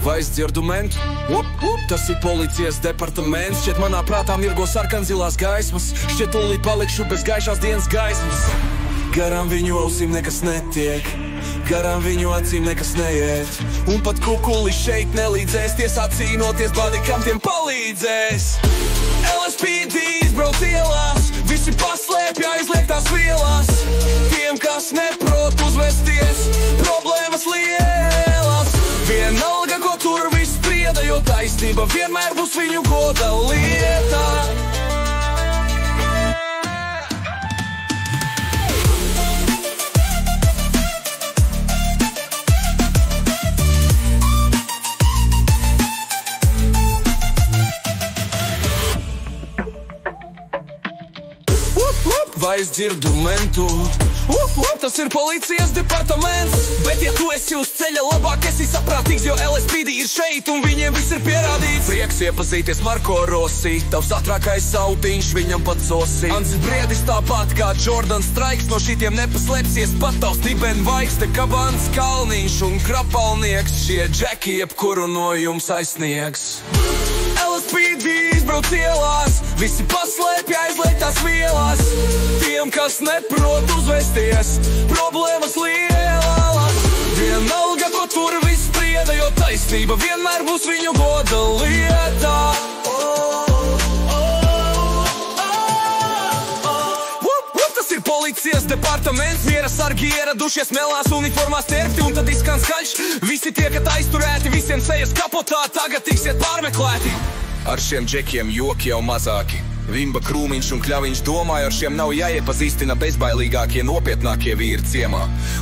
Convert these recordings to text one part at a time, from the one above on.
Vai es dzirdu mentu? Tas ir policijas departaments. Šķiet manā prātā mirgo sarkanzilās gaismas. Šķiet tūlīt palikšu bez gaišās dienas gaismas. Garām viņu ausīm nekas netiek, garām viņu acīm nekas neiet. Un pat kukuli šeit nelīdzēs, tiesā cīnoties badikam tiem palīdzēs. LSPD izbrauc ielās, visi paslēpj aizliegtās vielās. Tiem, kas neprot uzvesties, problēmas lielas. Vienalga, ko tur viss sprieda, jo taisnība vienmēr būs viņu goda lieta. Vai es dzirdu mentu? Tas ir policijas departaments. Bet ja tu esi uz ceļa, labāk esi saprātīgs, jo LSPD ir šeit un viņiem viss ir pierādīts. Prieks iepazīties Marko Rossi, tavs ātrākais autiņš viņam pat sosi. Ansis briedis tāpat kā Jordan Strikes, no šitiem nepaslēpsies pat tavs Dibenvaigs. Te Kabans Kalniņš un Krapalnieks, šie džeki jebkuru no jums aizsniegs. LSPD izbrauc ielās, visi paslēpj aizliegtās vielās. Tiem, kas neprot uzvesties, problēmas lielas. Vienalga, ko tur viss sprieda, jo taisnība vienmēr būs viņu goda lieta. Tas ir policijas departaments. Miera sargi ieradušies melās uniformās terpti, un tad izskan skaļš. Visi tiekat aizturēti, visiem sejas kapotā, tagad tiksiet pārmeklēti. Ar šiem džekiem joki jau mazāki. Vimba Krūmiņš un Kļaviņš domāja, ar šiem nav jāiepazīstina bezbailīgākie, nopietnākie vīri ciemā.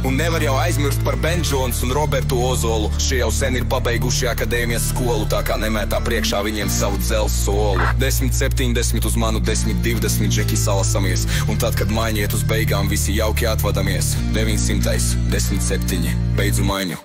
Un nevar jau aizmirst par Ben Jones un Robertu Ozolu. Šie jau sen ir pabeiguši akadēmijas skolu, tā kā nemētā priekšā viņiem savu dzelzs solu. 10-70 uz manu 10-20 džeki salasamies. Un tad, kad maiņiet uz beigām, visi jauki atvadamies. 900, 10-7, beidzu maiņu.